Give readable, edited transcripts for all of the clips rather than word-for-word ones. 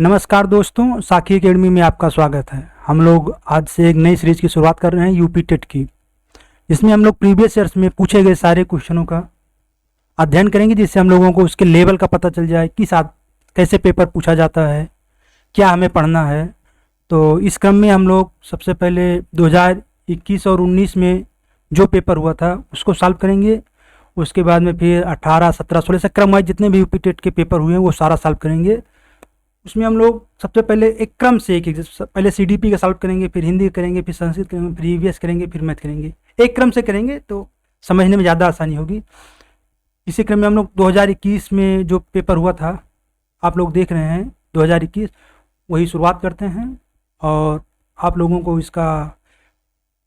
नमस्कार दोस्तों, साखी एकेडमी में आपका स्वागत है। हम लोग आज से एक नई सीरीज की शुरुआत कर रहे हैं यूपी टेट की, जिसमें हम लोग प्रीवियस ईयर्स में पूछे गए सारे क्वेश्चनों का अध्ययन करेंगे, जिससे हम लोगों को उसके लेवल का पता चल जाए कि कैसे पेपर पूछा जाता है, क्या हमें पढ़ना है। तो इस क्रम में हम लोग सबसे पहले 2021 और 19 में जो पेपर हुआ था उसको सॉल्व करेंगे। उसके बाद में फिर 18, 17, 16 से क्रम वाइज जितने भी यूपी टेट के पेपर हुए हैं वो सारा सॉल्व करेंगे। उसमें हम लोग सबसे पहले एक क्रम से एक पहले सीडीपी का सॉल्व करेंगे, फिर हिंदी करेंगे, फिर संस्कृत करेंगे, फिर ईवीएस करेंगे, फिर मैथ करेंगे। एक क्रम से करेंगे तो समझने में ज़्यादा आसानी होगी। इसी क्रम में हम लोग 2021 में जो पेपर हुआ था आप लोग देख रहे हैं 2021, वही शुरुआत करते हैं। और आप लोगों को इसका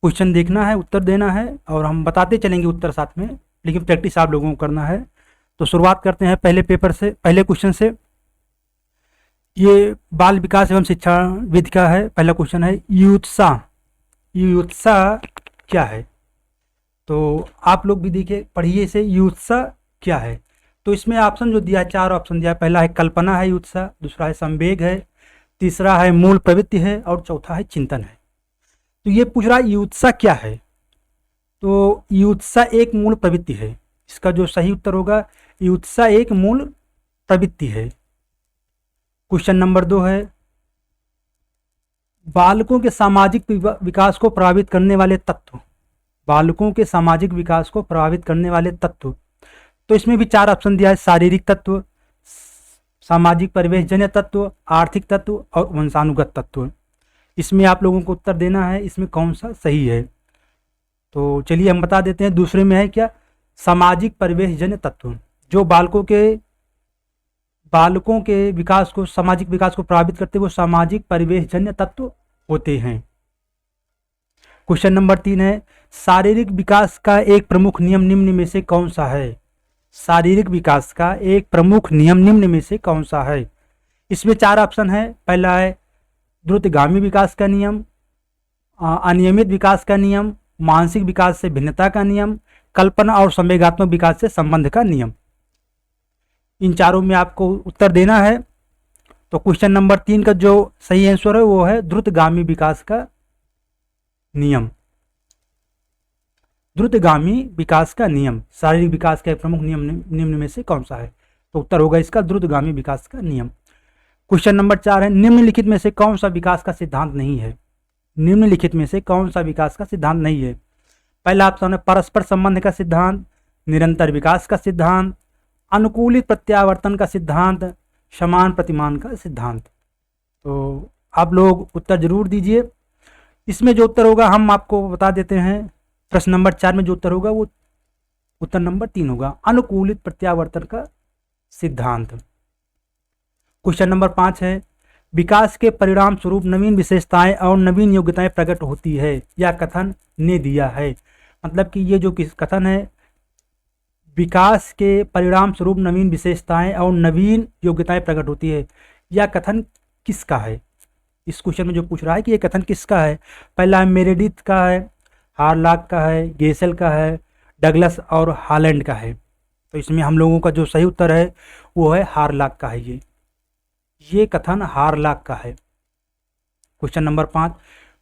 क्वेश्चन देखना है, उत्तर देना है, और हम बताते चलेंगे उत्तर साथ में, लेकिन प्रैक्टिस आप लोगों को करना है। तो शुरुआत करते हैं पहले पेपर से, पहले क्वेश्चन से। ये बाल विकास एवं शिक्षा विधि का है। पहला क्वेश्चन है युत्साह। युत्साह क्या है? तो आप लोग भी देखिए, पढ़िए इसे, युत्साह क्या है। तो इसमें ऑप्शन जो दिया है, 4 ऑप्शन दिया है। पहला है कल्पना है युत्साह, दूसरा है संवेग है, तीसरा है मूल प्रवृत्ति है, और चौथा है चिंतन है। तो ये पूछ रहा है युत्साह क्या है। तो युत्साह एक मूल प्रवृत्ति है। इसका जो सही उत्तर होगा, युत्साह एक मूल प्रवृत्ति है। क्वेश्चन नंबर 2 है बालकों के सामाजिक विकास को प्रभावित करने वाले तत्व। बालकों के सामाजिक विकास को प्रभावित करने वाले तत्व। तो इसमें भी 4 ऑप्शन दिया है। शारीरिक तत्व, सामाजिक परिवेश जन्य तत्व, आर्थिक तत्व और वंशानुगत तत्व। इसमें आप लोगों को उत्तर देना है इसमें कौन सा सही है। तो चलिए हम बता देते हैं। दूसरे में है क्या? सामाजिक परिवेश जन्य तत्व। जो बालकों के विकास को, सामाजिक विकास को प्रभावित करते वो सामाजिक परिवेश जन्य तत्व होते हैं। क्वेश्चन नंबर 3 है शारीरिक विकास का एक प्रमुख नियम निम्न में से कौन सा है। शारीरिक विकास का एक प्रमुख नियम निम्न में से कौन सा है। इसमें 4 ऑप्शन है। पहला है द्रुतगामी विकास का नियम, अनियमित विकास का नियम, मानसिक विकास से भिन्नता का नियम, कल्पना और संवेगात्मक विकास से संबंध का नियम। इन चारों में आपको उत्तर देना है। तो क्वेश्चन नंबर 3 का जो सही आंसर है वो है द्रुतगामी विकास का नियम। द्रुतगामी विकास का नियम शारीरिक विकास के प्रमुख नियम निम्न में से कौन सा है। तो उत्तर होगा इसका द्रुतगामी विकास का नियम। क्वेश्चन नंबर 4 है निम्नलिखित में से कौन सा विकास का सिद्धांत नहीं है। निम्नलिखित में से कौन सा विकास का सिद्धांत नहीं है। पहला ऑप्शन है परस्पर संबंध का सिद्धांत, निरंतर विकास का सिद्धांत, अनुकूलित प्रत्यावर्तन का सिद्धांत, समान प्रतिमान का सिद्धांत। तो आप लोग उत्तर जरूर दीजिए। इसमें जो उत्तर होगा हम आपको बता देते हैं। प्रश्न नंबर 4 में जो उत्तर होगा वो उत्तर नंबर 3 होगा, अनुकूलित प्रत्यावर्तन का सिद्धांत। क्वेश्चन नंबर 5 है विकास के परिणाम स्वरूप नवीन विशेषताएं और नवीन योग्यताएं प्रकट होती है, यह कथन ने दिया है। मतलब कि ये जो कथन है, विकास के परिणाम स्वरूप नवीन विशेषताएं और नवीन योग्यताएं प्रकट होती है, यह कथन किसका है। इस क्वेश्चन में जो पूछ रहा है कि यह कथन किसका है। पहला है मेरेडिथ का है, हारलॉक का है, गेसेल का है, डगलस और हॉलैंड का है। तो इसमें हम लोगों का जो सही उत्तर है वो है हारलॉक का है। ये कथन हारलॉक का है। Question number 5।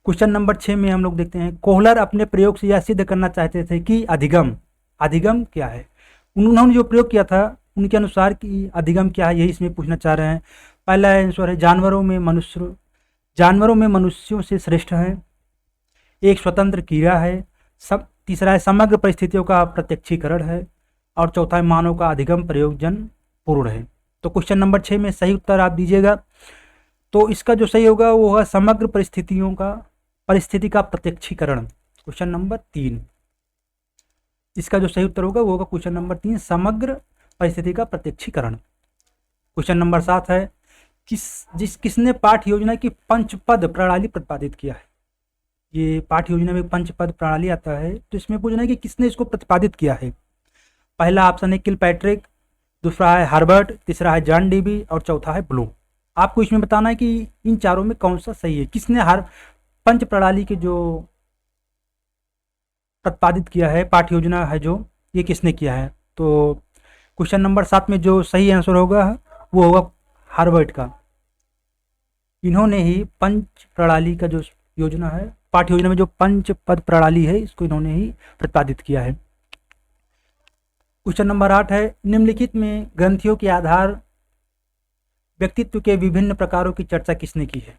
क्वेश्चन नंबर 6 में हम लोग देखते हैं कोहलर अपने प्रयोग से यह सिद्ध करना चाहते थे कि अधिगम क्या है। उन्होंने जो प्रयोग किया था उनके अनुसार कि अधिगम क्या है, यही इसमें पूछना चाह रहे हैं। पहला आंसर है जानवरों में मनुष्यों से श्रेष्ठ है, एक स्वतंत्र कीड़ा है, तीसरा है समग्र परिस्थितियों का प्रत्यक्षीकरण है, और चौथा है मानव का अधिगम प्रयोजन पूर्ण है। तो क्वेश्चन नंबर 6 में सही उत्तर आप दीजिएगा। तो इसका जो सही होगा वो है समग्र परिस्थिति का प्रत्यक्षीकरण, क्वेश्चन नंबर 3। इसका जो सही उत्तर होगा वो होगा क्वेश्चन नंबर 3, समग्र परिस्थिति का प्रत्यक्षीकरण। क्वेश्चन नंबर 7 है किसने पाठ्य योजना की पंचपद प्रणाली प्रतिपादित किया है। ये पाठ्य योजना में पंचपद प्रणाली आता है, तो इसमें पूछना है कि किसने इसको प्रतिपादित किया है। पहला ऑप्शन है किलपैट्रिक, दूसरा है हार्बर्ट, तीसरा है जॉन डीबी और चौथा है ब्लूम। आपको इसमें बताना है कि इन चारों में कौन सा सही है, किसने पंच प्रणाली के जो प्रतिपादित किया है, पाठ्य योजना है जो, ये किसने किया है। तो क्वेश्चन नंबर 7 में जो सही आंसर होगा वो होगा हार्वर्ड का। इन्होंने ही पंच प्रणाली का जो योजना है, पाठ्य योजना में जो पंच पद प्रणाली है, इसको इन्होंने ही प्रतिपादित किया है। क्वेश्चन नंबर 8 है, निम्नलिखित में ग्रंथियों के आधार व्यक्तित्व के विभिन्न प्रकारों की चर्चा किसने की है।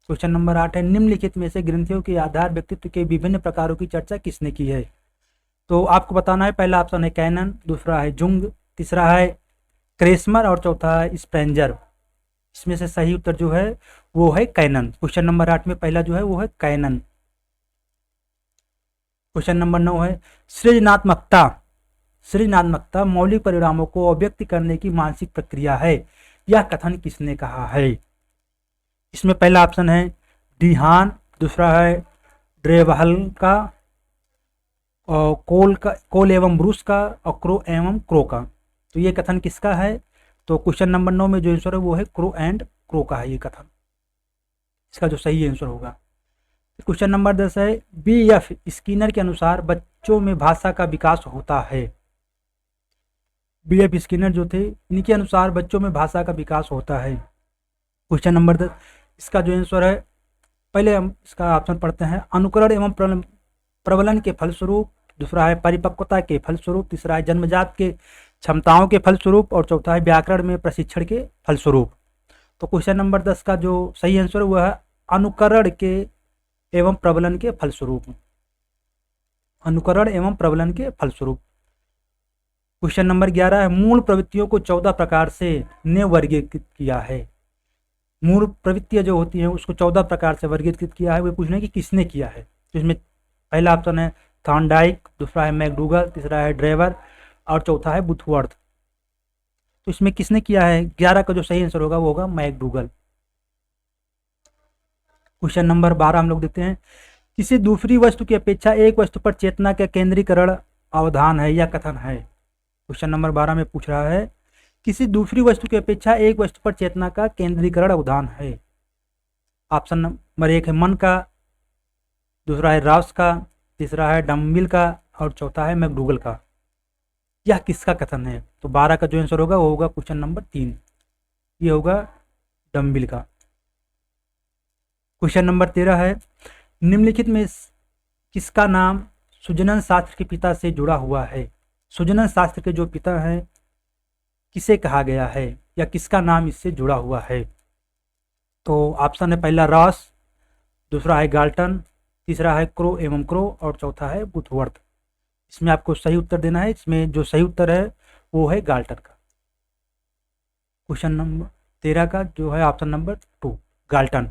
क्वेश्चन नंबर 8 है, निम्नलिखित में से ग्रंथियों के आधार व्यक्तित्व के विभिन्न प्रकारों की चर्चा किसने की है। तो आपको बताना है, पहला ऑप्शन है कैनन, दूसरा है जुंग, तीसरा है क्रेस्मर और चौथा है स्पेंजर। इसमें से सही उत्तर जो है वो है कैनन। क्वेश्चन नंबर 8 में पहला जो है वो है कैनन। क्वेश्चन नंबर 9 है, सृजनात्मकता। सृजनात्मकता मौलिक परिणामों को अभिव्यक्त करने की मानसिक प्रक्रिया है, यह कथन किसने कहा है। इसमें पहला ऑप्शन है डीहान, दूसरा है ड्रेबहल का, और कोल एवं ब्रूस का, और क्रो एवं क्रो का। तो ये कथन किसका है। तो क्वेश्चन नंबर 9 में जो आंसर है वो है क्रो एंड क्रो का है ये कथन, इसका जो सही आंसर होगा। क्वेश्चन नंबर 10 है, B.F. स्किनर के अनुसार बच्चों में भाषा का विकास होता है। B.F. स्किनर जो थे, इनके अनुसार बच्चों में भाषा का विकास होता है। क्वेश्चन नंबर 10, इसका जो आंसर है, पहले हम इसका ऑप्शन पढ़ते हैं, अनुकरण एवं प्रबलन के फलस्वरूप, दूसरा है परिपक्वता के फलस्वरूप, तीसरा है जन्मजात के क्षमताओं के फलस्वरूप, और चौथा है व्याकरण में प्रशिक्षण के फलस्वरूप। तो क्वेश्चन नंबर 10 का जो सही आंसर वह है अनुकरण के एवं प्रबलन के फलस्वरूप। अनुकरण एवं प्रबलन के फलस्वरूप। क्वेश्चन नंबर 11 है, मूल प्रवृत्तियों को 14 प्रकार से ने वर्गीकृत किया है। मूल प्रवृत्तियां जो होती हैं उसको 14 प्रकार से वर्गीकृत किया है, वो पूछना है कि किसने किया है। तो इसमें पहला ऑप्शन है थॉर्नडाइक, दूसरा है मैकडूगल, तीसरा है ड्रेवर, और चौथा है बुथवर्थ। तो इसमें किसने किया है, 11 का जो सही आंसर होगा वो होगा मैकडूगल। क्वेश्चन नंबर 12 हम लोग देखते हैं, किसी दूसरी वस्तु की अपेक्षा एक वस्तु पर चेतना का केंद्रीकरण अवधान है, यह कथन है। क्वेश्चन नंबर 12 में पूछ रहा है, किसी दूसरी वस्तु की अपेक्षा एक वस्तु पर चेतना का केंद्रीकरण अवधान है। ऑप्शन नंबर 1 है मन का, दूसरा है राउस का, तीसरा है डम्बिल का, और चौथा है मैकडूगल का। यह किसका कथन है। तो 12 का जो आंसर होगा वो होगा क्वेश्चन नंबर 3, ये होगा डम्बिल का। क्वेश्चन नंबर 13 है, निम्नलिखित में किसका नाम सुजनन शास्त्र के पिता से जुड़ा हुआ है। सुजनन शास्त्र के जो पिता हैं किसे कहा गया है, या किसका नाम इससे जुड़ा हुआ है। तो ऑप्शन है पहला रॉस, दूसरा है गाल्टन, तीसरा है क्रो एवं क्रो, और चौथा है बुथवर्थ। इसमें आपको सही उत्तर देना है। इसमें जो सही उत्तर है वो है गाल्टन का। क्वेश्चन नंबर 13 का जो है option number 2 Galton.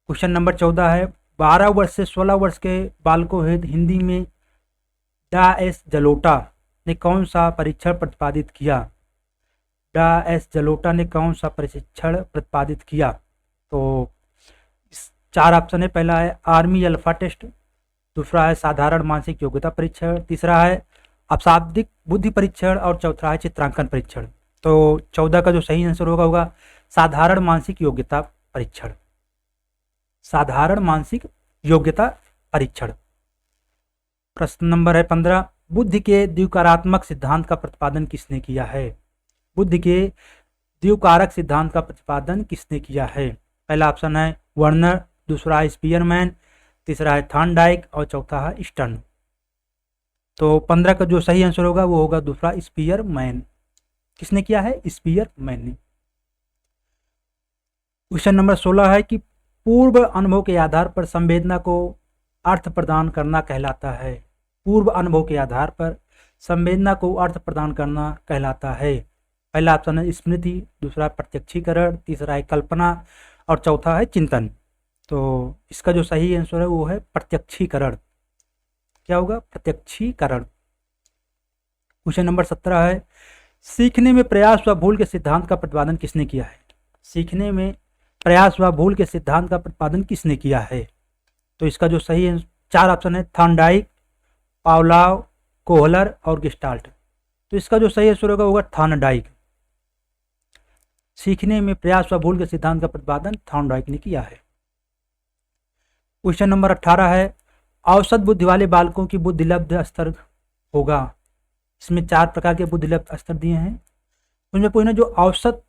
Question number 14 है, 12 वर्ष से 16 वर्ष के बालकों हेतु हिंदी में डा एस जलोटा ने कौन सा परीक्षण प्रतिपादित किया। डा एस जलोटा ने कौन सा परीक्षण प्रतिपादित किया। तो 4 ऑप्शन है, पहला है आर्मी अल्फा टेस्ट, दूसरा है साधारण मानसिक योग्यता परीक्षण, तीसरा है अशाब्दिक बुद्धि परीक्षण, और चौथा है चित्रांकन परीक्षण। तो 14 का जो सही आंसर होगा साधारण मानसिक योग्यता परीक्षण। साधारण मानसिक योग्यता परीक्षण। प्रश्न नंबर है 15, बुद्धि के द्विकारात्मक सिद्धांत का प्रतिपादन किसने किया है। बुद्धि के द्विकारक सिद्धांत का प्रतिपादन किसने किया है। पहला ऑप्शन है वर्नर, दूसरा है स्पीयरमैन, तीसरा है थॉर्नडाइक, और चौथा है स्टर्न। तो 15 का जो सही आंसर होगा वो होगा दूसरा स्पीयरमैन। किसने किया है, स्पीयरमैन ने। क्वेश्चन नंबर 16 है कि पूर्व अनुभव के आधार पर संवेदना को अर्थ प्रदान करना कहलाता है। पूर्व अनुभव के आधार पर संवेदना को अर्थ प्रदान करना कहलाता है। पहला ऑप्शन है स्मृति, दूसरा प्रत्यक्षीकरण, तीसरा है कल्पना, और चौथा है चिंतन। तो इसका जो सही आंसर है वो है प्रत्यक्षीकरण। क्या होगा, प्रत्यक्षीकरण। क्वेश्चन नंबर 17 है, सीखने में प्रयास व भूल के सिद्धांत का प्रतिपादन किसने किया है। सीखने में प्रयास व भूल के सिद्धांत का प्रतिपादन किसने किया है। तो इसका जो सही 4 ऑप्शन है थॉर्नडाइक, पावलोव, कोहलर, और गेस्टाल्ट। तो इसका जो सही आंसर होगा थॉर्नडाइक। सीखने में प्रयास व भूल के सिद्धांत का प्रतिपादन थॉर्नडाइक ने किया है। क्वेश्चन नंबर 18 है, औसत बुद्धि वाले बालकों की बुद्धिलब्ध स्तर होगा। इसमें 4 प्रकार के बुद्धिलब्ध स्तर दिए हैं। उनमें पूछना जो औसत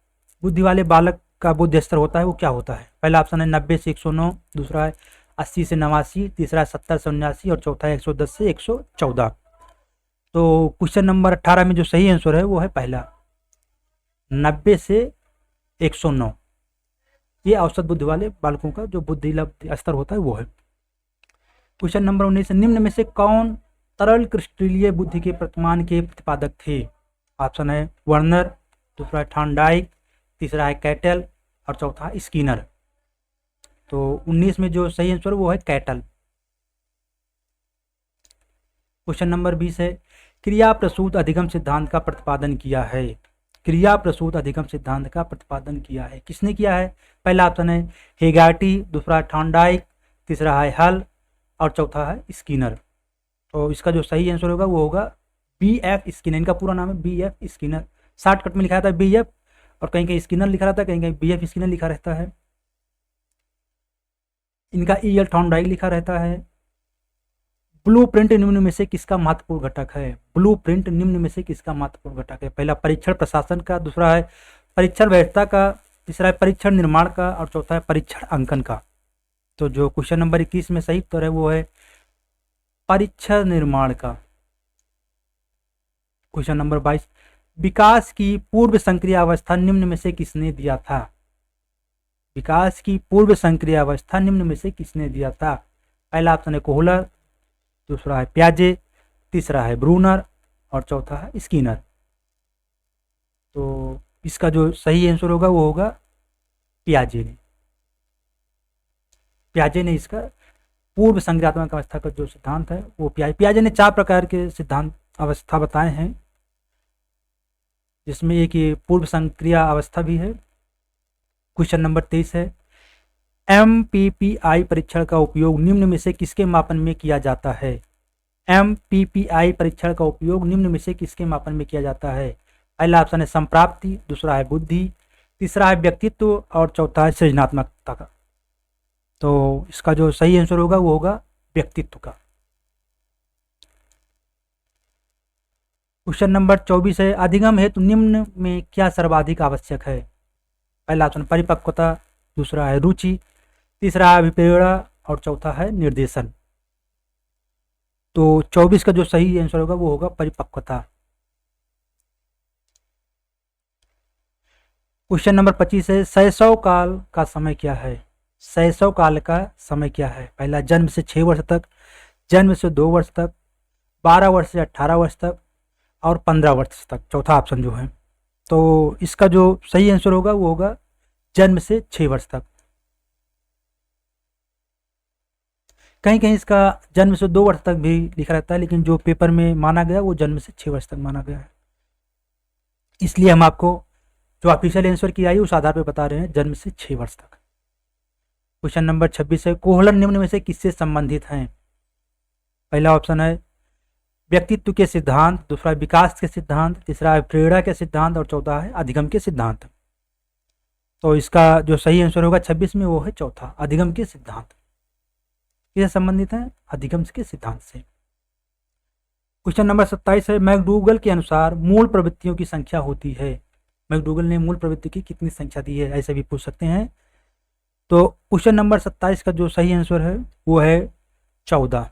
बुद्धि वाले बालक का बुद्धि स्तर होता है वो क्या होता है? पहला ऑप्शन है 90 से 109, दूसरा है 80 से 89, तीसरा है 70 से 89 और चौथा है 110 से 114। तो क्वेश्चन नंबर 18 में जो सही आंसर है वो है पहला 90 से 109। ये औसत बुद्धि वाले बालकों का जो बुद्धि स्तर होता है वो है। क्वेश्चन नंबर 19, निम्न में से कौन तरल क्रिस्टलीय बुद्धि के प्रतिमान के प्रतिपादक थे? ऑप्शन है वर्नर, दूसरा है थॉर्नडाइक, तीसरा है कैटल और चौथा है स्किनर। तो 19 में जो सही आंसर वो है कैटल। क्वेश्चन नंबर 20 है क्रिया प्रसूत अधिगम सिद्धांत का प्रतिपादन किया है। क्रिया प्रसूत अधिगम सिद्धांत का प्रतिपादन किया है, किसने किया है? पहला ऑप्शन है हेगार्टी, दूसरा है थॉर्नडाइक, तीसरा है हल और चौथा है स्किनर। तो इसका जो सही आंसर होगा वो होगा B.F. स्किनर। इनका पूरा नाम है B.F. स्किनर। शॉर्टकट में लिखा रहता है B.F. और कहीं कहीं स्किनर लिखा रहता है, कहीं कहीं B.F. स्किनर लिखा रहता है। इनका E.L. थॉर्नडाइक लिखा रहता है। ब्लूप्रिंट निम्न में से किसका महत्वपूर्ण घटक है? ब्लूप्रिंट निम्न में से किसका महत्वपूर्ण घटक है? पहला परीक्षण प्रशासन का, दूसरा है परीक्षण व्यवस्था का, तीसरा है परीक्षण निर्माण का और चौथा है परीक्षण अंकन का। तो जो क्वेश्चन नंबर 21 में सही उत्तर है वो है परीक्षण निर्माण का। क्वेश्चन नंबर 22, विकास की पूर्व संक्रिया अवस्था निम्न में से किसने दिया था? विकास की पूर्व संक्रिया अवस्था निम्न में से किसने दिया था? पहला ऑप्शन है कोहलर, दूसरा है प्याजे, तीसरा है ब्रूनर और चौथा है स्किनर। तो इसका जो सही आंसर होगा वो होगा प्याजे ने। प्याजे ने इसका पूर्व संक्रियात्मक अवस्था का जो सिद्धांत है वो प्याजे ने 4 प्रकार के सिद्धांत अवस्था बताए हैं, जिसमें एक ये पूर्व संक्रिया अवस्था भी है। क्वेश्चन नंबर 23 है MPPI परीक्षण का उपयोग निम्न में से किसके मापन में किया जाता है? MPPI परीक्षण का उपयोग निम्न में से किसके मापन में किया जाता है? पहला ऑप्शन है संप्राप्ति, दूसरा है बुद्धि, तीसरा है व्यक्तित्व और चौथा है सृजनात्मकता का। तो इसका जो सही आंसर होगा वो होगा व्यक्तित्व का। क्वेश्चन नंबर 24 है अधिगम हेतु निम्न में क्या सर्वाधिक आवश्यक है? पहला ऑप्शन परिपक्वता, दूसरा है रुचि, तीसरा है अभिप्रेरणा और चौथा है निर्देशन। तो 24 का जो सही आंसर होगा वो होगा परिपक्वता। क्वेश्चन नंबर 25 है शैशव काल का समय क्या है? शैशव काल का समय क्या है? पहला जन्म से 6 वर्ष तक, जन्म से 2 वर्ष तक, 12 वर्ष से 18 वर्ष तक और 15 वर्ष तक, चौथा ऑप्शन जो है। तो इसका जो सही आंसर होगा वो होगा जन्म से 6 वर्ष तक। कहीं कहीं इसका जन्म से 2 वर्ष तक भी लिखा रहता है, लेकिन जो पेपर में माना गया वो जन्म से 6 वर्ष तक माना गया है। इसलिए हम आपको जो ऑफिशियल आंसर की आई उस आधार पर बता रहे हैं जन्म से 6 वर्ष तक। क्वेश्चन नंबर 26 है कोहलर निम्न में से किससे संबंधित हैं? पहला ऑप्शन है व्यक्तित्व के सिद्धांत, दूसरा है विकास के सिद्धांत, तीसरा है प्रेरणा के सिद्धांत और चौथा है अधिगम के सिद्धांत। तो इसका जो सही आंसर होगा 26 में वो है चौथा अधिगम के सिद्धांत। किससे संबंधित है? अधिगम के सिद्धांत से। क्वेश्चन नंबर 27 है मैकडूगल के अनुसार मूल प्रवृत्तियों की संख्या होती है। मैकडूगल ने मूल प्रवृत्ति की कितनी संख्या दी है, ऐसे भी पूछ सकते हैं। तो क्वेश्चन नंबर 27 का जो सही आंसर है वो है 14।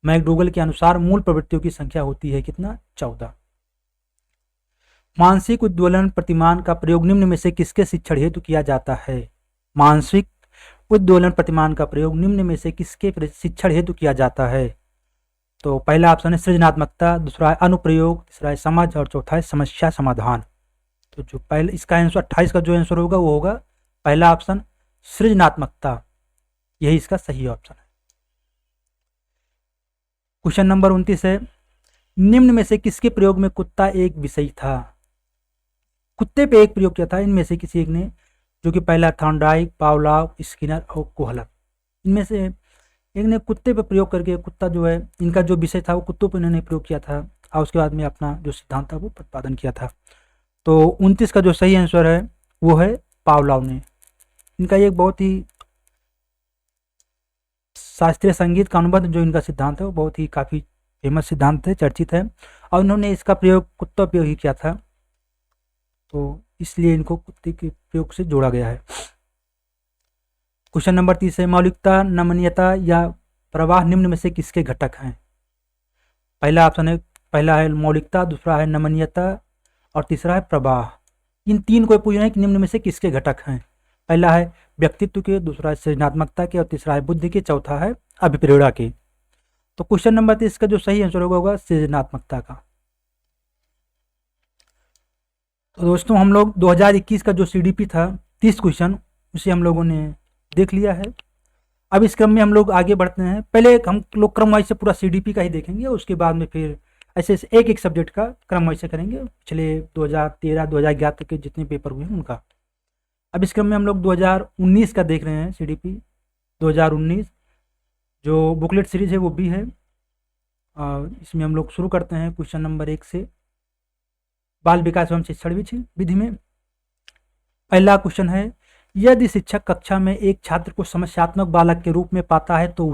मैकडूगल के अनुसार मूल प्रवृत्तियों की संख्या होती है कितना? 14। मानसिक उद्दोलन प्रतिमान का प्रयोग निम्न में से किसके शिक्षण हेतु किया जाता है? मानसिक उद्दोलन प्रतिमान का प्रयोग निम्न में से किसके शिक्षण हेतु किया जाता है? तो पहला ऑप्शन है सृजनात्मकता, दूसरा है अनुप्रयोग, तीसरा है समझ और चौथा है समस्या समाधान। तो जो पहले इसका आंसर 28 का जो आंसर होगा वो होगा पहला ऑप्शन सृजनात्मकता, यही इसका सही ऑप्शन है। क्वेश्चन नंबर 29 है निम्न में से किसके प्रयोग में कुत्ता एक विषय था? कुत्ते पे एक प्रयोग किया था इनमें से किसी एक ने, जो कि पहला थॉर्नडाइक, पावलोव, स्किनर और कोहलर। इनमें से एक ने कुत्ते पे प्रयोग करके, कुत्ता जो है इनका जो विषय था वो कुत्तों पे इन्होंने प्रयोग किया था और उसके बाद में अपना जो सिद्धांत था वो प्रतिपादन किया था। तो 29 का जो सही आंसर है वो है पावलोव ने। इनका एक बहुत ही शास्त्रीय संगीत का अनुबंध जो इनका सिद्धांत है वो बहुत ही काफ़ी फेमस सिद्धांत है, चर्चित है और उन्होंने इसका प्रयोग कुत्तों पे ही किया था। तो इसलिए इनको कुत्ते के प्रयोग से जोड़ा गया है। क्वेश्चन नंबर 30 है, मौलिकता, नमनीयता या प्रवाह निम्न में से किसके घटक हैं? पहला ऑप्शन है, पहला है मौलिकता, दूसरा है नमनीयता और तीसरा है प्रवाह। इन तीन को पूछ रहे हैं कि निम्न में से किसके घटक हैं। पहला है व्यक्तित्व के, दूसरा है सृजनात्मकता के और तीसरा है बुद्धि के, चौथा है अभिप्रेरणा के। तो क्वेश्चन नंबर 30 का जो सही आंसर होगा सृजनात्मकता का। तो दोस्तों हम लोग 2021 का जो CDP था 30 क्वेश्चन, उसे हम लोगों ने देख लिया है। अब इस क्रम में हम लोग आगे बढ़ते हैं। पहले हम लोग क्रम वाइज से पूरा CDP का ही देखेंगे, उसके बाद में फिर ऐसे एक एक सब्जेक्ट का क्रम वाइज से करेंगे, पिछले 2013 2011 तक के जितने पेपर हुए हैं उनका। अब इस क्रम में हम लोग 2019 का देख रहे हैं CDP 2019, जो बुकलेट सीरीज है वो भी है। इसमें हम लोग शुरू करते हैं क्वेश्चन नंबर 1 से। बाल विकास एवं शिक्षण विधि में पहला क्वेश्चन है, यदि शिक्षक कक्षा में एक छात्र को समस्यात्मक बालक के रूप में पाता है तो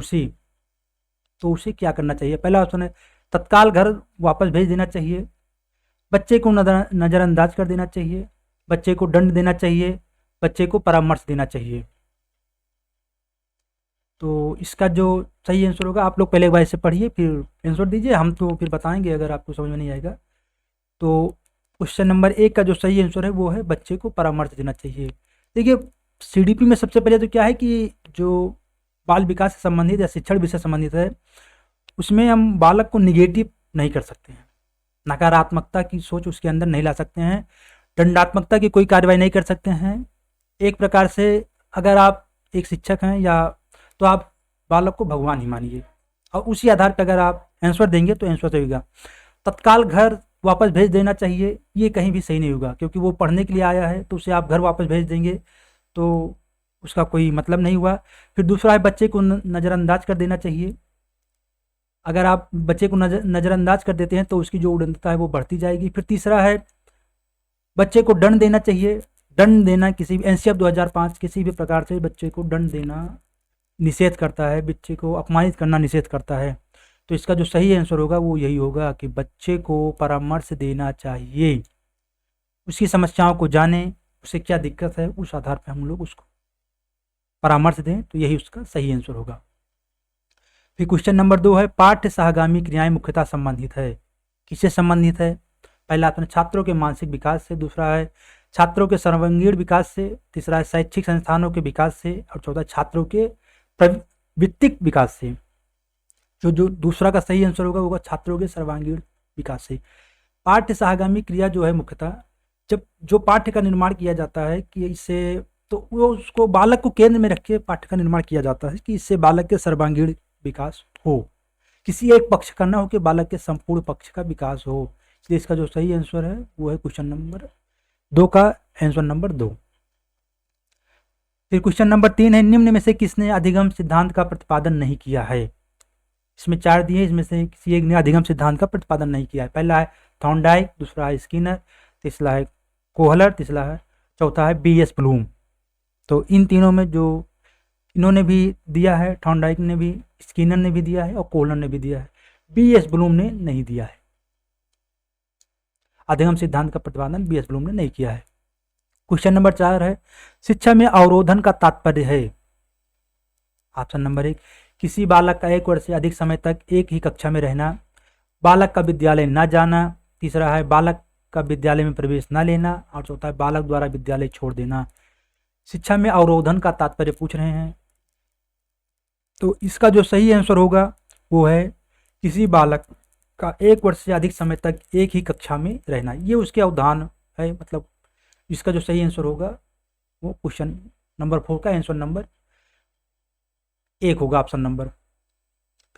उसे क्या करना चाहिए? पहला ऑप्शन है तत्काल घर वापस भेज देना चाहिए, बच्चे को नज़रअंदाज कर देना चाहिए, बच्चे को दंड देना चाहिए, बच्चे को परामर्श देना चाहिए। तो इसका जो सही आंसर होगा, आप लोग पहले एक बार इसे पढ़िए फिर आंसर दीजिए, हम तो फिर बताएंगे अगर आपको समझ में नहीं आएगा। तो क्वेश्चन नंबर 1 का जो सही आंसर है वो है बच्चे को परामर्श देना चाहिए। देखिए CDP में सबसे पहले तो क्या है कि जो बाल विकास से संबंधित या शिक्षण विषय संबंधित है उसमें हम बालक को निगेटिव नहीं कर सकते हैं, नकारात्मकता की सोच उसके अंदर नहीं ला सकते हैं, दंडात्मकता की कोई कार्रवाई नहीं कर सकते हैं। एक प्रकार से अगर आप एक शिक्षक हैं या तो आप बालक को भगवान ही मानिए और उसी आधार पर अगर आप आंसर देंगे तो आंसर सही होगा। तत्काल घर वापस भेज देना चाहिए ये कहीं भी सही नहीं होगा, क्योंकि वो पढ़ने के लिए आया है तो उसे आप घर वापस भेज देंगे तो उसका कोई मतलब नहीं हुआ। फिर दूसरा है बच्चे को नज़रअंदाज कर देना चाहिए। अगर आप बच्चे को नज़रअंदाज कर देते हैं तो उसकी जो उड़नता है वो बढ़ती जाएगी। फिर तीसरा है बच्चे को दंड देना चाहिए। दंड देना किसी भी NCF 2005 किसी भी प्रकार से बच्चे को दंड देना निषेध करता है, बच्चे को अपमानित करना निषेध करता है। तो इसका जो सही आंसर होगा वो यही होगा कि बच्चे को परामर्श देना चाहिए, उसकी समस्याओं को जाने, उसे क्या दिक्कत है उस आधार पर हम लोग उसको परामर्श दें, तो यही उसका सही आंसर होगा। फिर क्वेश्चन नंबर 2 है, पाठ्य सहगामी क्रियाएं मुख्यतः संबंधित है, किससे संबंधित है? पहला अपने छात्रों के मानसिक विकास से, दूसरा है छात्रों के सर्वांगीण विकास से, तीसरा है शैक्षिक संस्थानों के विकास से और चौथा छात्रों के प्रवृत्तिक विकास से। जो दूसरा का सही आंसर होगा छात्रों के सर्वांगीण विकास से। पाठ्य सहगामी क्रिया जो है मुख्यतः जब जो पाठ्य का निर्माण किया जाता है कि इससे, तो वो उसको बालक को केंद्र में रख के पाठ्य का निर्माण किया जाता है कि इससे बालक के सर्वांगीण विकास हो, किसी एक पक्ष का ना हो कि बालक के संपूर्ण पक्ष का विकास हो। इसलिए इसका जो सही आंसर है वो है क्वेश्चन नंबर 2 का आंसर नंबर 2। फिर क्वेश्चन नंबर 3 है, निम्न में से किसने अधिगम सिद्धांत का प्रतिपादन नहीं किया है? इसमें 4 दिए, इसमें से किसी एक ने अधिगम सिद्धांत का प्रतिपादन नहीं किया है। पहला है थॉर्नडाइक, दूसरा है स्किनर, तीसरा है कोहलर, तीसरा है चौथा है BS ब्लूम। तो इन तीनों में जो इन्होंने भी दिया है, थॉर्नडाइक ने भी, स्किनर ने भी दिया है और कोहलर ने भी दिया है, BS ब्लूम ने नहीं दिया है। अधिगम सिद्धांत का प्रतिपादन BS ब्लूम ने नहीं किया है। क्वेश्चन नंबर 4 है, शिक्षा में अवरोधन का तात्पर्य है। ऑप्शन नंबर 1, किसी बालक का 1 वर्ष से अधिक समय तक एक ही कक्षा में रहना, बालक का विद्यालय न जाना, तीसरा है बालक का विद्यालय में प्रवेश न लेना और चौथा है बालक द्वारा विद्यालय छोड़ देना। शिक्षा में अवरोधन का तात्पर्य पूछ रहे हैं, तो इसका जो सही आंसर होगा वो है किसी बालक का 1 वर्ष से अधिक समय तक एक ही कक्षा में रहना, ये उसके अवधान है। मतलब इसका जो सही आंसर होगा वो क्वेश्चन नंबर 4 का आंसर नंबर 1 होगा, ऑप्शन नंबर।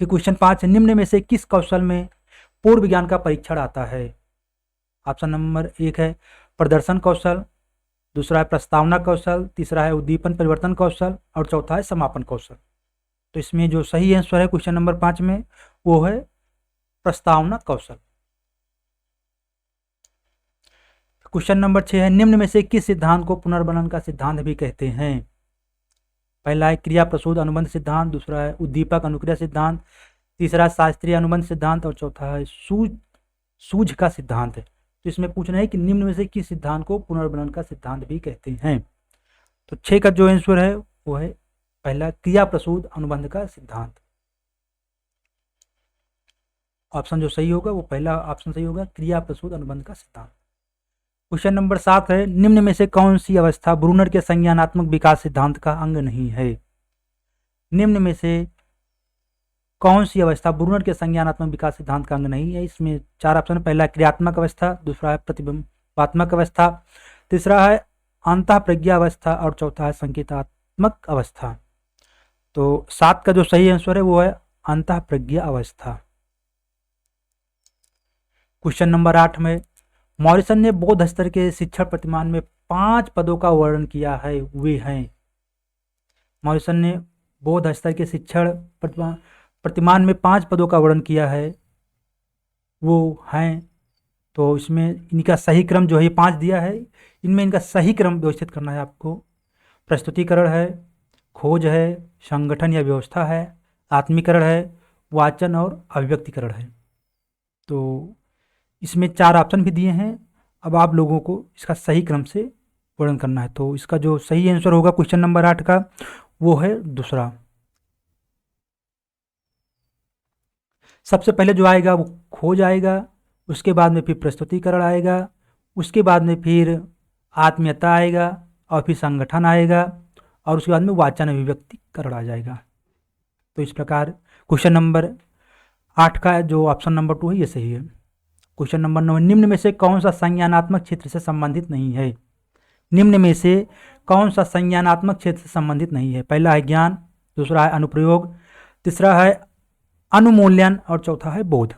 फिर क्वेश्चन 5 है, निम्न में से किस कौशल में पूर्व ज्ञान का परीक्षण आता है? ऑप्शन नंबर 1 है प्रदर्शन कौशल, दूसरा है प्रस्तावना कौशल, तीसरा है उद्दीपन परिवर्तन कौशल और चौथा है समापन कौशल। तो इसमें जो सही आंसर है क्वेश्चन नंबर 5 में वो है प्रस्तावना कौशल। क्वेश्चन नंबर 6 है, निम्न में से किस सिद्धांत को पुनर्बनन का सिद्धांत भी कहते हैं? पहला है क्रिया प्रसूत अनुबंध सिद्धांत, दूसरा है उद्दीपक अनुक्रिया सिद्धांत, तीसरा शास्त्रीय अनुबंध सिद्धांत और चौथा है सूझ का सिद्धांत है। तो इसमें पूछना है कि निम्न में से किस सिद्धांत को पुनर्बनन का सिद्धांत भी कहते हैं। तो 6 का जो आंसर है वो है पहला क्रिया प्रसूत अनुबंध का सिद्धांत। ऑप्शन जो सही होगा वो पहला ऑप्शन सही होगा, क्रिया प्रसूत अनुबंध का सिद्धांत। क्वेश्चन नंबर 7 है, निम्न में से कौन सी अवस्था ब्रूनर के संज्ञानात्मक विकास सिद्धांत का अंग नहीं है। निम्न में से कौन सी अवस्था ब्रूनर के संज्ञानात्मक विकास सिद्धांत का अंग नहीं है। इसमें 4 ऑप्शन है, पहला क्रियात्मक अवस्था, दूसरा है प्रतिबिंबात्मक अवस्था, तीसरा है अंतः प्रज्ञा अवस्था और चौथा है संकेतात्मक अवस्था। तो 7 का जो सही आंसर है वो है अंतः प्रज्ञा अवस्था। क्वेश्चन नंबर 8 में, मॉरिसन ने बौद्ध स्तर के शिक्षण प्रतिमान में 5 पदों का वर्णन किया है, वे हैं। मॉरिसन ने बौद्ध स्तर के शिक्षण प्रतिमान में 5 पदों का वर्णन किया है, वो हैं। तो इसमें इनका सही क्रम जो है, ये 5 दिया है, इनमें इनका सही क्रम व्यवस्थित करना है आपको। प्रस्तुतिकरण है, खोज है, संगठन या व्यवस्था है, आत्मीकरण है, वाचन और अभिव्यक्तिकरण है। तो इसमें 4 ऑप्शन भी दिए हैं, अब आप लोगों को इसका सही क्रम से वर्णन करना है। तो इसका जो सही आंसर होगा क्वेश्चन नंबर 8 का वो है दूसरा। सबसे पहले जो आएगा वो खोज आएगा, उसके बाद में फिर प्रस्तुतिकरण आएगा, उसके बाद में फिर आत्मीयता आएगा और फिर संगठन आएगा और उसके बाद में वाचन अभिव्यक्तिकरण आ जाएगा। तो इस प्रकार क्वेश्चन नंबर 8 का जो ऑप्शन नंबर 2 है ये सही है। क्वेश्चन नंबर 9, निम्न में से कौन सा संज्ञानात्मक क्षेत्र से संबंधित नहीं है। निम्न में से कौन सा संज्ञानात्मक क्षेत्र से संबंधित नहीं है। पहला है ज्ञान, दूसरा है अनुप्रयोग, तीसरा है अनुमूल्यन और चौथा है बोध।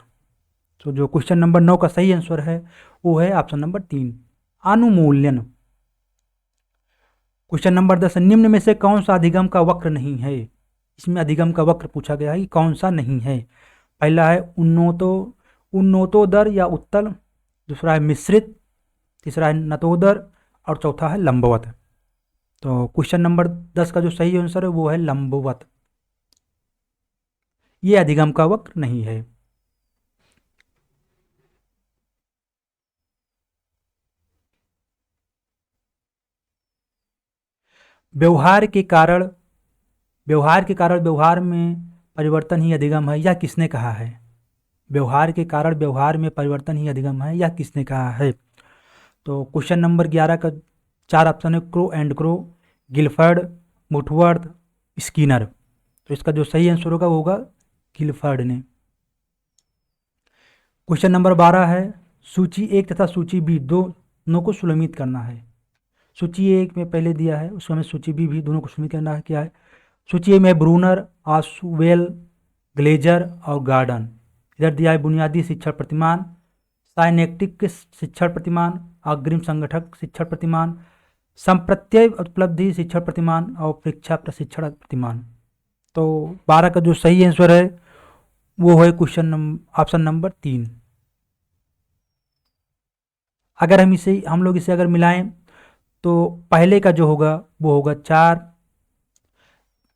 तो जो क्वेश्चन नंबर 9 का सही आंसर है वो है ऑप्शन नंबर 3, अनुमूल्यन। क्वेश्चन नंबर 10, निम्न में से कौन सा अधिगम का वक्र नहीं है। इसमें अधिगम का वक्र पूछा गया है कि कौन सा नहीं है। पहला है उन्नतोदर या उत्तल, दूसरा है मिश्रित, तीसरा है नतोदर और चौथा है लंबवत। तो क्वेश्चन नंबर 10 का जो सही आंसर है वो है लंबवत, ये अधिगम का वक्र नहीं है। व्यवहार के कारण व्यवहार में परिवर्तन ही अधिगम है, यह किसने कहा है। व्यवहार के कारण व्यवहार में परिवर्तन ही अधिगम है, यह किसने कहा है। तो क्वेश्चन नंबर 11 का 4 ऑप्शन है, क्रो एंड क्रो, गिलफर्ड, मुटवर्थ, स्किनर। तो इसका जो सही आंसर होगा वो होगा गिलफर्ड ने। क्वेश्चन नंबर 12 है, सूची 1 तथा सूची बी दोनों को सुलमित करना है। सूची 1 में पहले दिया है, उसमें हमें सूची बी भी दोनों को सुलमित करना है। क्या है सूची 1 में? ब्रूनर, आसवेल, ग्लेजर और गार्डन। इधर दिया है बुनियादी शिक्षण प्रतिमान, साइनेटिक शिक्षण प्रतिमान, अग्रिम संगठक शिक्षण प्रतिमान, संप्रत्यय उपलब्धि शिक्षण प्रतिमान और परीक्षा प्रशिक्षण प्रतिमान। तो 12 का जो सही आंसर है वो है ऑप्शन नंबर 3। अगर हम लोग इसे अगर मिलाएं तो पहले का जो होगा वो होगा 4,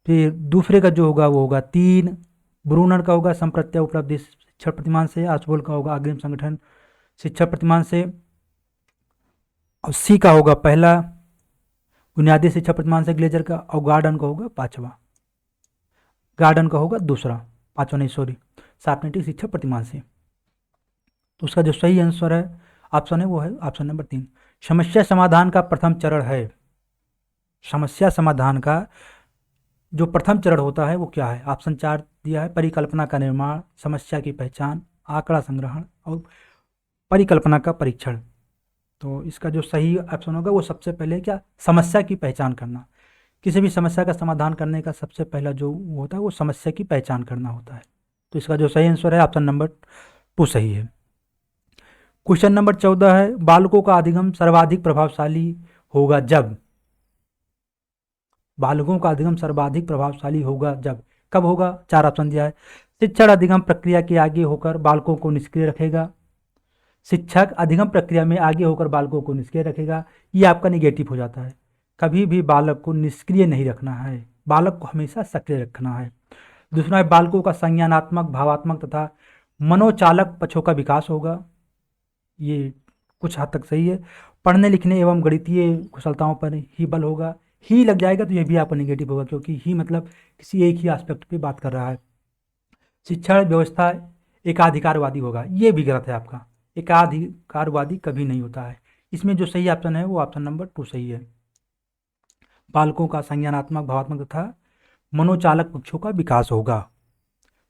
फिर दूसरे का जो होगा वो होगा 3, ब्रूनर का होगा संप्रत्यय उपलब्धि शिक्षण प्रतिमान से, आसवोल का होगा अग्रिम संगठन शिक्षण प्रतिमान से, और सी का होगा पहला बुनियादी शिक्षा प्रतिमान से ग्लेजर का, और गार्डन का होगा साइनेटिक शिक्षा प्रतिमान से। तो उसका जो सही आंसर है ऑप्शन है वो है ऑप्शन नंबर 3। समस्या समाधान का प्रथम चरण है। समस्या समाधान का जो प्रथम चरण होता है वो क्या है? ऑप्शन 4 दिया है, परिकल्पना का निर्माण, समस्या की पहचान, आंकड़ा संग्रहण और परिकल्पना का परीक्षण। तो इसका जो सही ऑप्शन होगा वो सबसे पहले क्या? समस्या की पहचान करना। किसी भी समस्या का समाधान करने का सबसे पहला जो होता है वो समस्या की पहचान करना होता है। तो इसका जो सही आंसर है ऑप्शन नंबर 2 सही है। क्वेश्चन नंबर 14 है, बालकों का अधिगम सर्वाधिक प्रभावशाली होगा जब। बालकों का अधिगम सर्वाधिक प्रभावशाली होगा जब। कब होगा? 4 ऑप्शन दिया है। शिक्षण अधिगम प्रक्रिया के आगे होकर बालकों को निष्क्रिय रखेगा, शिक्षक अधिगम प्रक्रिया में आगे होकर बालकों को निष्क्रिय रखेगा, ये आपका निगेटिव हो जाता है। कभी भी बालक को निष्क्रिय नहीं रखना है, बालक को हमेशा सक्रिय रखना है। दूसरा है, बालकों का संज्ञानात्मक, भावात्मक तथा मनोचालक पक्षों का विकास होगा, ये कुछ हद तक सही है। पढ़ने लिखने एवं गणितीय कुशलताओं पर ही बल होगा, ही लग जाएगा तो ये भी आपका निगेटिव होगा, क्योंकि ही मतलब किसी एक ही एस्पेक्ट पे बात कर रहा है। शिक्षा व्यवस्था एकाधिकारवादी होगा, ये भी गलत है आपका। एकाधिकारवादी कभी नहीं होता है। इसमें जो सही ऑप्शन है वो ऑप्शन नंबर 2 सही है। बालकों का संज्ञानात्मक भावात्मक तथा मनोचालक पक्षों का विकास होगा।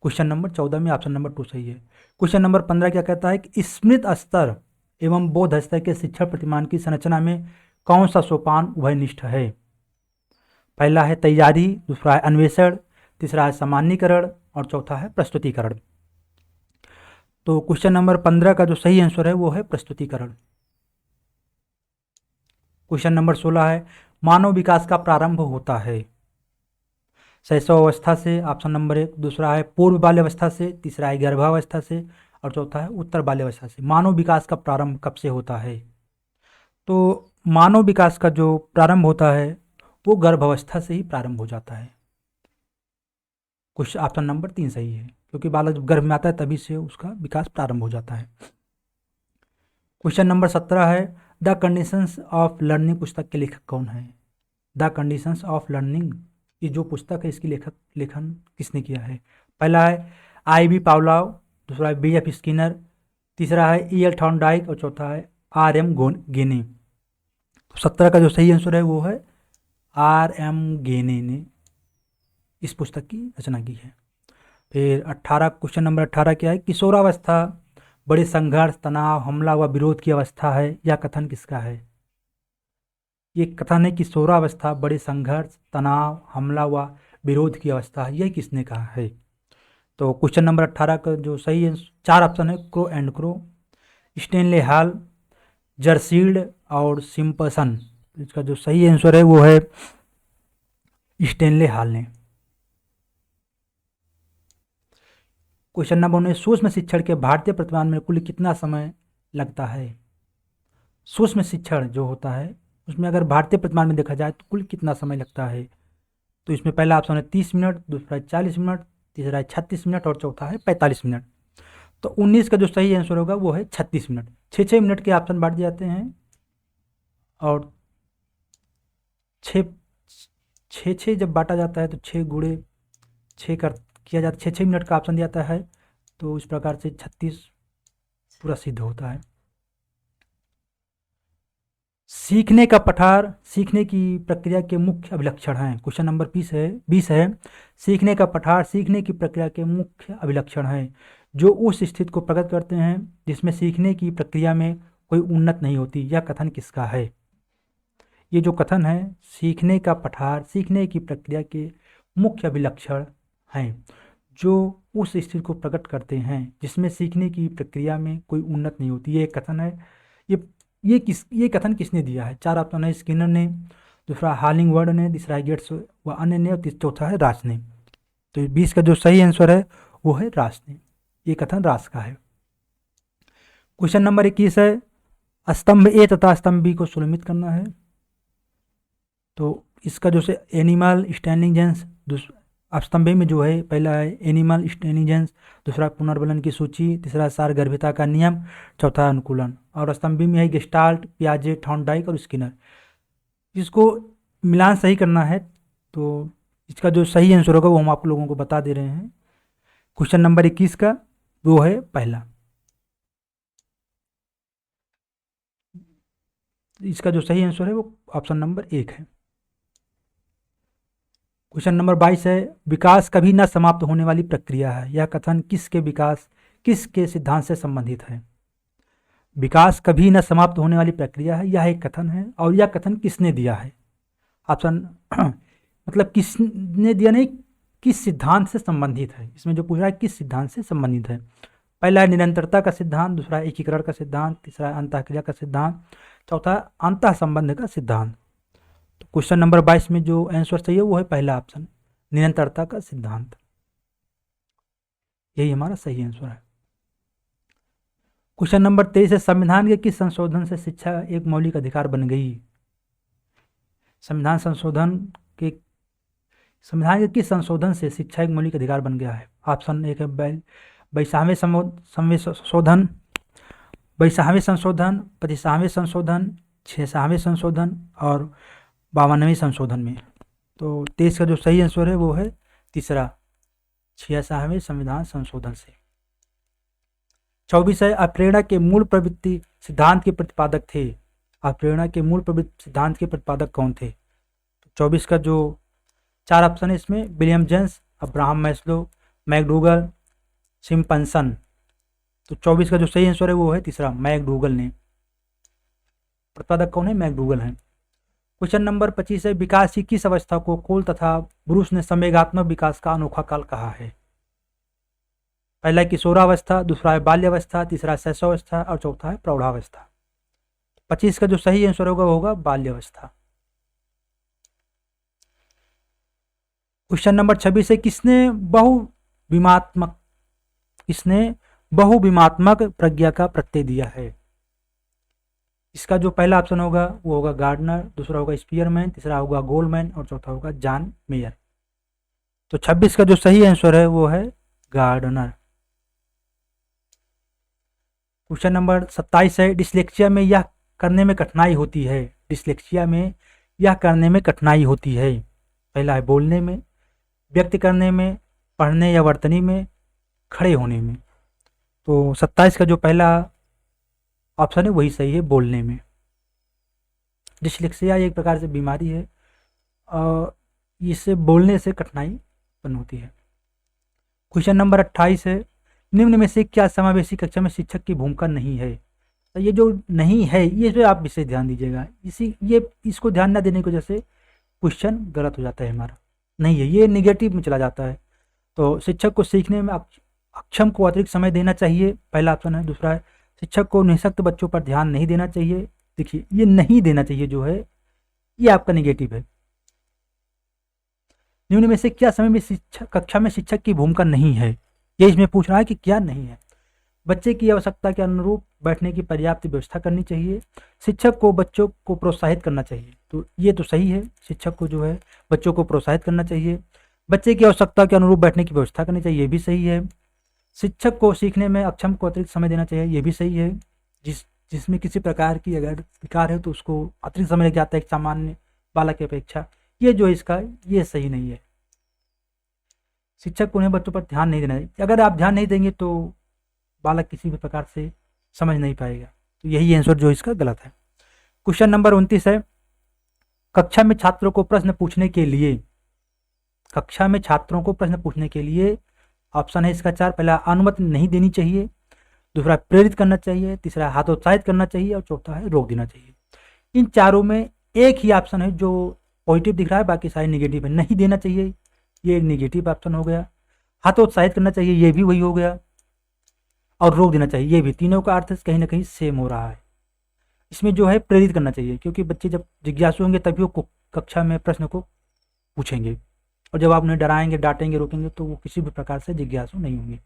क्वेश्चन नंबर 14 में ऑप्शन नंबर 2 सही है। क्वेश्चन नंबर 15 क्या कहता है कि स्मृत स्तर एवं बोध स्तर के शिक्षण प्रतिमान की संरचना में कौन सा सोपान उभयनिष्ठ है? पहला है तैयारी, दूसरा है अन्वेषण, तीसरा है सामान्यीकरण और चौथा है प्रस्तुतिकरण। तो क्वेश्चन नंबर 15 का जो सही आंसर है वो है प्रस्तुतिकरण। क्वेश्चन नंबर 16 है मानव विकास का प्रारंभ होता है शैशव अवस्था से, ऑप्शन नंबर 1। दूसरा है पूर्व बाल्यावस्था से, तीसरा है गर्भावस्था से और चौथा है उत्तर बाल्यावस्था से। मानव विकास का प्रारंभ कब से होता है? तो मानव विकास का जो प्रारंभ होता है वो गर्भावस्था से ही प्रारंभ हो जाता है। कुछ ऑप्शन नंबर 3 सही है, क्योंकि बालक जब गर्भ में आता है तभी से उसका विकास प्रारंभ हो जाता है। क्वेश्चन नंबर 17 है द कंडीशंस ऑफ लर्निंग पुस्तक के लेखक कौन है? द कंडीशंस ऑफ लर्निंग, ये जो पुस्तक है इसकी लेखन किसने किया है? पहला है I.B. पावलोव, दूसरा है B.F. स्किनर, तीसरा है E.L. थॉर्नडाइक और चौथा है R.M. गेने। तो 17 का जो सही आंसर है वो है R.M. गेने ने इस पुस्तक की रचना की है। फिर 18 क्वेश्चन नंबर 18 क्या है? किशोरावस्था बड़े संघर्ष, तनाव, हमला व विरोध की अवस्था है, यह कथन किसका है? ये कथन है किशोरावस्था बड़े संघर्ष, तनाव, हमला व विरोध की अवस्था है, यह किसने कहा है? तो क्वेश्चन नंबर 18 का जो सही है 4 ऑप्शन है Crow and Crow, Stanley Hall, Jersild और सिम्पसन। इसका जो सही आंसर है वो है स्टेनले हॉल ने। क्वेश्चन नंबर 19 सूक्ष्म शिक्षण के भारतीय प्रतिमान में कुल कितना समय लगता है? सूक्ष्म शिक्षण जो होता है उसमें अगर भारतीय प्रतिमान में देखा जाए तो कुल कितना समय लगता है? तो इसमें पहला ऑप्शन है 30 मिनट, दूसरा है 40 मिनट, तीसरा है 36 मिनट और चौथा है 45 मिनट। तो 19 का जो सही आंसर होगा वो है 36 मिनट। 6-6 मिनट के ऑप्शन बांट जाते हैं और 6 जब बांटा जाता है तो 6 गुणे 6 कर किया जाता है, 6-6 मिनट का ऑप्शन दिया जाता है, तो इस प्रकार से 36 पूरा सिद्ध होता है। सीखने का पठार सीखने की प्रक्रिया के मुख्य अभिलक्षण हैं। क्वेश्चन नंबर 20 है सीखने का पठार सीखने की प्रक्रिया के मुख्य अभिलक्षण हैं जो उस स्थिति को प्रकट करते हैं जिसमें सीखने की प्रक्रिया में कोई उन्नत नहीं होती, यह कथन किसका है? ये जो कथन है सीखने का पठार सीखने की प्रक्रिया के मुख्य अभिलक्षण हैं जो उस स्थिति को प्रकट करते हैं जिसमें सीखने की प्रक्रिया में कोई उन्नत नहीं होती, ये कथन है। ये कथन किसने दिया है? 4 ऑप्शन है स्किनर ने, दूसरा हालिंगवर्ड ने, तीसरा गेट्स व अन्य ने और चौथा है रास ने। तो 20 का जो सही आंसर है वो है रास ने, ये कथन रास का है। क्वेश्चन नंबर 21 है स्तंभ ए तथा स्तंभ बी को सुलमित करना है। तो इसका जो से एनिमल स्टैंडिंग जेंस, स्तंभ में जो है पहला है एनिमल स्टैंडिंग जेंस, दूसरा पुनर्बलन की सूची, तीसरा सारगर्भिता का नियम, चौथा अनुकूलन। और स्तंभ में है गेस्टाल्ट, पियाजे, थॉर्नडाइक और स्किनर। इसको मिलान सही करना है तो इसका जो सही आंसर होगा वो हम आप लोगों को बता दे रहे हैं। क्वेश्चन नंबर 21 का वो है पहला, इसका जो सही आंसर है वो ऑप्शन नंबर 1 है। क्वेश्चन नंबर 22 है विकास कभी न समाप्त होने वाली प्रक्रिया है, यह कथन किसके सिद्धांत से संबंधित है? विकास कभी न समाप्त होने वाली प्रक्रिया है, यह एक कथन है और यह कथन किसने दिया है? ऑप्शन मतलब किसने दिया नहीं, किस सिद्धांत से संबंधित है, इसमें जो पूछ रहा है किस सिद्धांत से संबंधित है। पहला है निरंतरता का सिद्धांत, दूसरा है एकीकरण का सिद्धांत, तीसरा है अंतःक्रिया का सिद्धांत, चौथा अंतः संबंध का सिद्धांत। तो क्वेश्चन नंबर 22 में जो आंसर सही है वो है पहला ऑप्शन निरंतरता का सिद्धांत, यही हमारा सही आंसर है। क्वेश्चन नंबर 23 है संविधान के किस संशोधन से शिक्षा एक मौलिक अधिकार बन गई? संविधान के किस संशोधन से शिक्षा एक मौलिक अधिकार बन गया है? ऑप्शन 1 है 22वें संविधान संशोधन, 22वें संशोधन, 25वें संशोधन, 66वें संशोधन और 52वें संशोधन में। तो 23 का जो सही आंसर है वो है तीसरा, 66वें संविधान संशोधन से। 24 है, अप्रेरणा के मूल प्रवृत्ति सिद्धांत के प्रतिपादक थे। अप्रेरणा के मूल प्रवृत्ति सिद्धांत के प्रतिपादक कौन थे? तो 24 का जो 4 ऑप्शन है इसमें William James, Abraham Maslow, McDougall, Simpson. तो 24 का जो सही आंसर है वो है तीसरा, मैकडूगल ने। प्रतिपादक कौन है? मैकडूगल है। क्वेश्चन नंबर 25 है, विकास की किस अवस्था को कोल तथा ब्रूस ने संवेगात्मक विकास का अनोखा काल कहा है? पहला है किशोरावस्था, दूसरा है बाल्यावस्था, तीसरा शैशवावस्था और चौथा है प्रौढ़ावस्था। 25 का जो सही आंसर होगा वो होगा बाल्यावस्था। क्वेश्चन नंबर 26 है, किसने बहुविमात्मक प्रज्ञा का प्रत्यय दिया है? इसका जो पहला ऑप्शन होगा वो होगा गार्डनर, दूसरा होगा स्पीयरमैन, तीसरा होगा गोल्डमैन और चौथा होगा जॉन मेयर। तो 26 का जो सही आंसर है वो है गार्डनर। क्वेश्चन नंबर 27 है, डिसलेक्सिया में यह करने में कठिनाई होती है। डिसलेक्सिया में यह करने में कठिनाई होती है। पहला है बोलने में, व्यक्त करने में, पढ़ने या वर्तनी में, खड़े होने में। तो 27 का जो पहला ऑप्शन है वही सही है, बोलने में। डिसलेक्सिया एक प्रकार से बीमारी है और इससे बोलने से कठिनाई उत्पन्न होती है। क्वेश्चन नंबर 28 है, निम्न में से क्या समावेशी कक्षा में शिक्षक की भूमिका नहीं है? तो ये जो नहीं है ये जो आप इसे ध्यान दीजिएगा, इसको ध्यान न देने की वजह से क्वेश्चन गलत हो जाता है हमारा। नहीं है, ये निगेटिव में चला जाता है। तो शिक्षक को सीखने में अक्षम को अतिरिक्त समय देना चाहिए, पहला ऑप्शन है। दूसरा है शिक्षक को निःशक्त बच्चों पर ध्यान नहीं देना चाहिए। देखिए ये नहीं देना चाहिए जो है ये आपका निगेटिव है। निम्न में से क्या समय में कक्षा में शिक्षक की भूमिका नहीं है? ये इसमें पूछ रहा है कि क्या नहीं है। बच्चे की आवश्यकता के अनुरूप बैठने की पर्याप्त व्यवस्था करनी चाहिए। शिक्षक को बच्चों को प्रोत्साहित करना चाहिए। तो ये तो सही है, शिक्षक को जो है बच्चों को प्रोत्साहित करना चाहिए। बच्चे की आवश्यकता के अनुरूप बैठने की व्यवस्था करनी चाहिए, ये भी सही है। शिक्षक को सीखने में अक्षम को अतिरिक्त समय देना चाहिए, ये भी सही है। जिसमें किसी प्रकार की अगर विकार है तो उसको अतिरिक्त समय लग जाता है एक सामान्य बालक की अपेक्षा, ये जो इसका ये सही नहीं है। शिक्षक को उन्हें बच्चों पर ध्यान नहीं देना चाहिए। अगर आप ध्यान नहीं देंगे तो बालक किसी भी प्रकार से समझ नहीं पाएगा। तो यही आंसर जो इसका गलत है। क्वेश्चन नंबर 29 है, कक्षा में छात्रों को प्रश्न पूछने के लिए ऑप्शन है इसका 4, पहला अनुमति नहीं देनी चाहिए, दूसरा प्रेरित करना चाहिए, तीसरा हतोत्साहित करना चाहिए और चौथा है रोक देना चाहिए। इन चारों में एक ही ऑप्शन है जो पॉजिटिव दिख रहा है, बाकी सारे निगेटिव है। नहीं देना चाहिए ये एक निगेटिव ऑप्शन हो गया, हतोत्साहित करना चाहिए ये भी वही हो गया, और रोक देना चाहिए ये भी। तीनों का अर्थ कहीं ना कहीं सेम हो रहा है। इसमें जो है प्रेरित करना चाहिए, क्योंकि बच्चे जब जिज्ञासु होंगे तभी वो कक्षा में प्रश्न को पूछेंगे, और जब आप उन्हें डराएंगे, डांटेंगे, रोकेंगे तो वो किसी भी प्रकार से जिज्ञासु नहीं होंगे।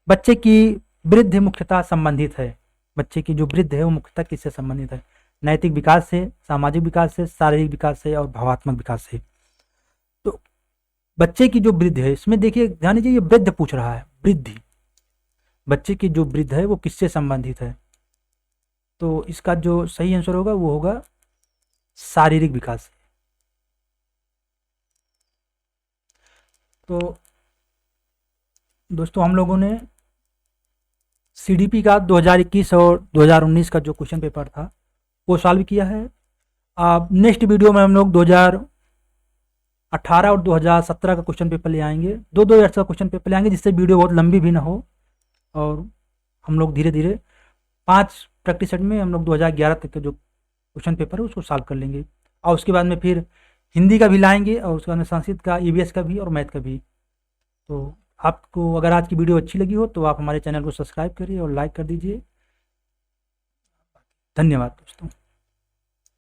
बच्चे की वृद्धि मुख्यतः संबंधित है। बच्चे की जो वृद्धि है वो मुख्यतः किससे संबंधित है? नैतिक विकास से, सामाजिक विकास से, शारीरिक विकास से और भावात्मक विकास से। तो बच्चे की जो वृद्धि है इसमें देखिए ध्यान दीजिए, ये वृद्ध पूछ रहा है, वृद्धि। बच्चे की जो वृद्धि है वो किससे संबंधित है? तो इसका जो सही आंसर होगा वो होगा शारीरिक विकास से। तो दोस्तों हम लोगों ने सीडीपी का 2021 और 2019 का जो क्वेश्चन पेपर था वो सॉल्व किया है। अब नेक्स्ट वीडियो में हम लोग 2018 और 2017 का क्वेश्चन पेपर ले आएंगे, दो ईयर्स का क्वेश्चन पेपर ले आएंगे, जिससे वीडियो बहुत लंबी भी ना हो, और हम लोग धीरे धीरे 5 प्रैक्टिस सेट में हम लोग 2011 तक का जो क्वेश्चन पेपर है उसको सॉल्व कर लेंगे, और उसके बाद में फिर हिंदी का भी लाएंगे, और उसके बाद में संस्कृत का, ईवीएस का भी और मैथ का भी। तो आपको अगर आज की वीडियो अच्छी लगी हो तो आप हमारे चैनल को सब्सक्राइब करिए और लाइक कर दीजिए। धन्यवाद दोस्तों।